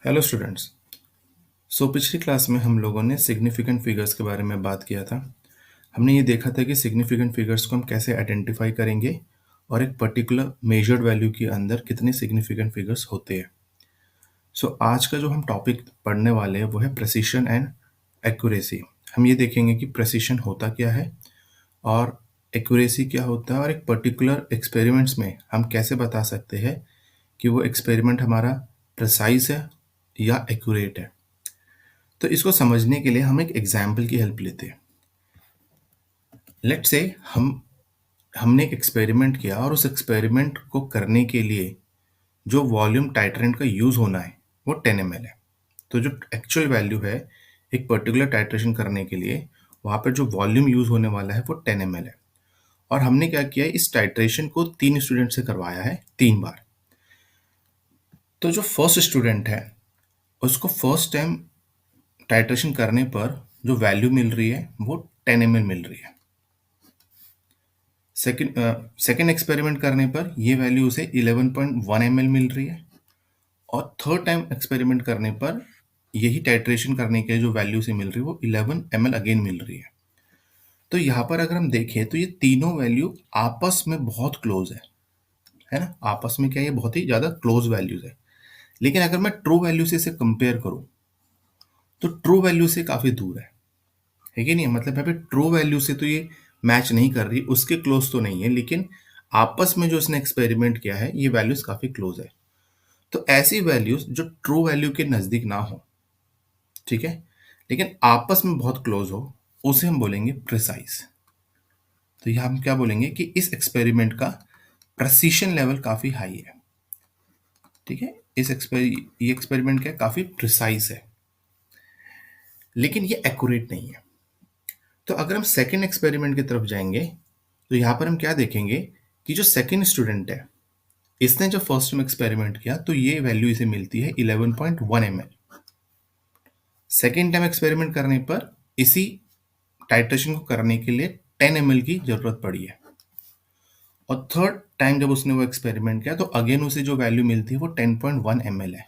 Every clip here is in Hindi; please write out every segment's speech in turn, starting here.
Hello students. पिछली क्लास में हम लोगों ने सिग्निफिकेंट फिगर्स के बारे में बात किया था। हमने ये देखा था कि सिग्निफिकेंट फिगर्स को हम कैसे आइडेंटिफाई करेंगे और एक पर्टिकुलर मेजर्ड वैल्यू के अंदर कितने सिग्निफिकेंट फिगर्स होते हैं। आज का जो हम टॉपिक पढ़ने वाले हैं वो है प्रेसिशन एंड एक्यूरेसी। हम ये देखेंगे कि प्रेसिशन होता क्या है और एक्यूरेसी क्या होता है, और एक पर्टिकुलर एक्सपेरिमेंट्स में हम कैसे बता सकते हैं कि वो एक्सपेरिमेंट हमारा प्रिसाइज है या एक्यूरेट है। तो इसको समझने के लिए हम एक एग्जाम्पल की हेल्प लेते हैं। लेट्स से हमने एक एक्सपेरिमेंट किया और उस एक्सपेरिमेंट को करने के लिए जो वॉल्यूम टाइट्रेंट का यूज़ होना है वो 10 ml है। तो जो एक्चुअल वैल्यू है एक पर्टिकुलर टाइट्रेशन करने के लिए, वहाँ पर जो वॉल्यूम यूज़ होने वाला है वो 10 ml है। और हमने क्या किया है, इस टाइट्रेशन को 3 स्टूडेंट से करवाया है 3 बार। तो जो फर्स्ट स्टूडेंट है उसको फर्स्ट टाइम टाइट्रेशन करने पर जो वैल्यू मिल रही है वो 10 ml मिल रही है। सेकेंड एक्सपेरिमेंट करने पर ये वैल्यू उसे 11.1 ml मिल रही है, और थर्ड टाइम एक्सपेरिमेंट करने पर यही टाइट्रेशन करने के लिए जो वैल्यू से मिल रही है वो 11 ml अगेन मिल रही है। तो यहाँ पर अगर हम देखें तो ये तीनों वैल्यू आपस में बहुत क्लोज है ना। आपस में क्या, ये बहुत ही ज़्यादा क्लोज वैल्यूज है। लेकिन अगर मैं ट्रू वैल्यू से इसे कंपेयर करूँ तो ट्रू वैल्यू से काफ़ी दूर है कि नहीं। मतलब यहाँ पे ट्रू वैल्यू से तो ये मैच नहीं कर रही, उसके क्लोज तो नहीं है, लेकिन आपस में जो इसने एक्सपेरिमेंट किया है ये वैल्यूज काफी क्लोज है। तो ऐसी वैल्यूज जो ट्रू वैल्यू के नजदीक ना हो, ठीक है, लेकिन आपस में बहुत क्लोज हो, उसे हम बोलेंगे प्रिसाइज। तो यह हम क्या बोलेंगे कि इस एक्सपेरिमेंट का प्रेसिशन लेवल काफी हाई है। ठीक है, ये एक्सपेरिमेंट क्या काफी प्रिसाइज है, लेकिन ये एक्यूरेट नहीं है। तो अगर हम सेकेंड एक्सपेरिमेंट की तरफ जाएंगे तो यहां पर हम क्या देखेंगे कि जो सेकेंड स्टूडेंट है इसने जब फर्स्ट टाइम एक्सपेरिमेंट किया तो ये वैल्यू इसे मिलती है 11.1 ml। सेकेंड टाइम एक्सपेरिमेंट करने पर इसी टाइट्रेशन को करने के लिए 10 ml की जरूरत पड़ी है, और थर्ड टाइम जब उसने वो एक्सपेरिमेंट किया तो अगेन उसे जो वैल्यू मिलती है वो 10.1 ml है।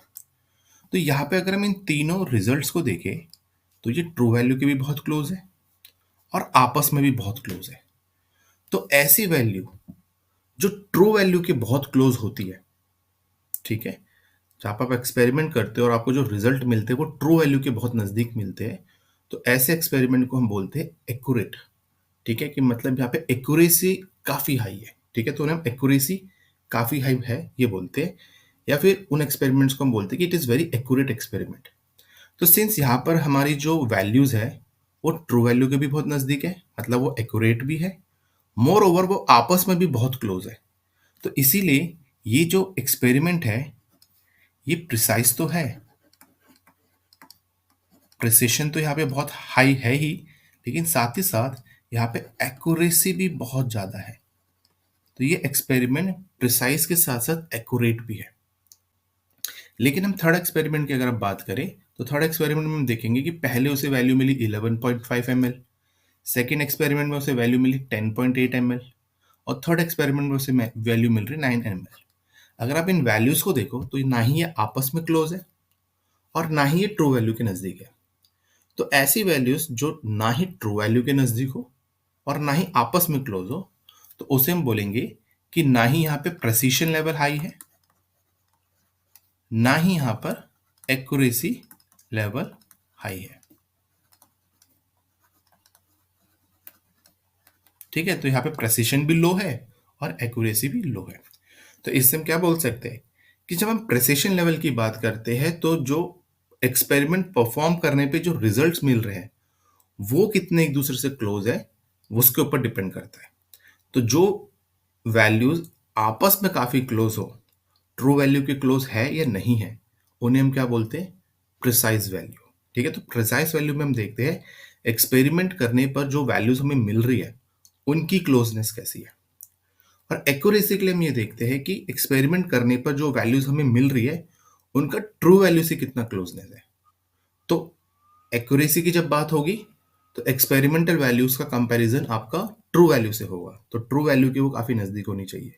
तो यहाँ पे अगर हम इन तीनों रिजल्ट्स को देखें तो ये ट्रू वैल्यू के भी बहुत क्लोज है और आपस में भी बहुत क्लोज है। तो ऐसी वैल्यू जो ट्रू वैल्यू के बहुत क्लोज होती है, ठीक है, जहाँ पर आप एक्सपेरिमेंट करते हो और आपको जो रिजल्ट मिलते हैं वो ट्रू वैल्यू के बहुत नज़दीक मिलते हैं, तो ऐसे एक्सपेरिमेंट को हम बोलते हैं एक्यूरेट। ठीक है, कि मतलब यहाँ पे एक्यूरेसी काफ़ी हाई है। ठीक है, तो उन्हें हम एक्यूरेसी काफ़ी हाई है ये बोलते हैं, या फिर उन एक्सपेरिमेंट्स को हम बोलते हैं कि it is very accurate experiment. तो सिंस यहाँ पर हमारी जो वैल्यूज़ है वो ट्रू वैल्यू के भी बहुत नज़दीक है, मतलब वो एक्यूरेट भी है, मोर ओवर वो आपस में भी बहुत क्लोज है। तो इसीलिए ये जो एक्सपेरिमेंट है ये प्रिसाइज तो है, प्रिसिशन तो यहाँ पे बहुत हाई है ही, लेकिन साथ ही साथ यहाँ पे एक्यूरेसी भी बहुत ज़्यादा है। तो ये एक्सपेरिमेंट प्रिसाइज के साथ साथ एक्यूरेट भी है। लेकिन हम थर्ड एक्सपेरिमेंट की अगर आप बात करें तो थर्ड एक्सपेरिमेंट में हम देखेंगे कि पहले उसे वैल्यू मिली 11.5 ml, सेकेंड एक्सपेरिमेंट में उसे वैल्यू मिली 10.8 ml, और थर्ड एक्सपेरिमेंट में उसे वैल्यू मिल रही 9 ml। अगर आप इन वैल्यूज को देखो तो ना ही ये आपस में क्लोज है और ना ही ये ट्रू वैल्यू के नज़दीक है। तो ऐसी वैल्यूज जो ना ही ट्रू वैल्यू के नज़दीक हो और ना ही आपस में क्लोज हो, तो उसे हम बोलेंगे कि ना ही यहाँ पे प्रेसिशन लेवल हाई है, ना ही यहाँ पर एक्यूरेसी लेवल हाई है। ठीक है, तो यहाँ पे प्रेसिशन भी लो है और एक्यूरेसी भी लो है। तो इससे हम क्या बोल सकते हैं कि जब हम प्रेसिशन लेवल की बात करते हैं तो जो एक्सपेरिमेंट परफॉर्म करने पे जो रिजल्ट्स मिल रहे हैं वो कितने एक दूसरे से क्लोज है उसके ऊपर डिपेंड करता है। तो जो वैल्यूज आपस में काफी क्लोज हो, ट्रू वैल्यू के क्लोज है या नहीं है, उन्हें हम क्या बोलते हैं, प्रिसाइज वैल्यू। ठीक है, तो प्रिसाइज वैल्यू में हम देखते हैं एक्सपेरिमेंट करने पर जो वैल्यूज हमें मिल रही है उनकी क्लोजनेस कैसी है। और एक्यूरेसी के लिए हम ये देखते हैं कि एक्सपेरिमेंट करने पर जो वैल्यूज हमें मिल रही है उनका ट्रू वैल्यू से कितना क्लोजनेस है। तो एक्यूरेसी की जब बात होगी तो एक्सपेरिमेंटल वैल्यूज का कंपैरिजन आपका ट्रू वैल्यू से होगा, तो ट्रू वैल्यू के वो काफी नजदीक होनी चाहिए।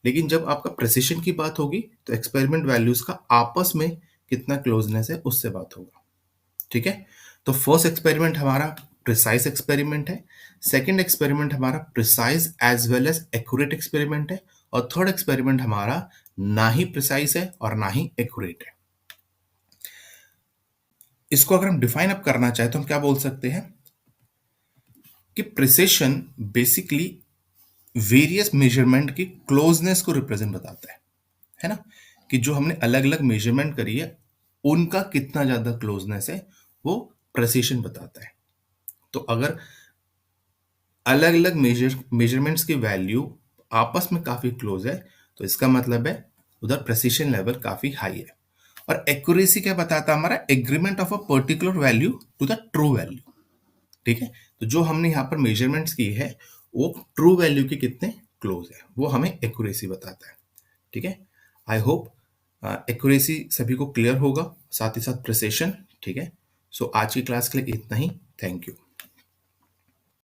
लेकिन जब आपका प्रेसिशन की बात होगी तो एक्सपेरिमेंट वैल्यूज का आपस में कितना क्लोजनेस है उससे बात होगा। ठीक है, तो फर्स्ट एक्सपेरिमेंट हमारा प्रिसाइज एक्सपेरिमेंट है, सेकंड एक्सपेरिमेंट हमारा precise as well as accurate experiment है, और थर्ड एक्सपेरिमेंट हमारा ना ही प्रिसाइज है और ना ही एक्यूरेट है। इसको अगर हम डिफाइन अप करना चाहें तो हम क्या बोल सकते हैं कि प्रिसिशन बेसिकली वेरियस मेजरमेंट की क्लोजनेस को रिप्रेजेंट बताता है ना, कि जो हमने अलग अलग मेजरमेंट करी है उनका कितना ज्यादा क्लोजनेस है वो प्रिसिशन बताता है। तो अगर अलग अलग मेजरमेंट्स की वैल्यू आपस में काफी क्लोज है तो इसका मतलब है उधर प्रिसिशन लेवल काफी हाई है। और एक्यूरेसी क्या बताता है, हमारा agreement of a particular value to the true value. ठीक है, तो जो हमने यहाँ पर मेजरमेंट्स की है वो ट्रू वैल्यू के कितने क्लोज है वो हमें एक्यूरेसी बताता है। ठीक है, आई होप एक्यूरेसी सभी को क्लियर होगा, साथ ही साथ प्रिसिशन। ठीक है, सो आज की क्लास के लिए इतना ही। Thank you.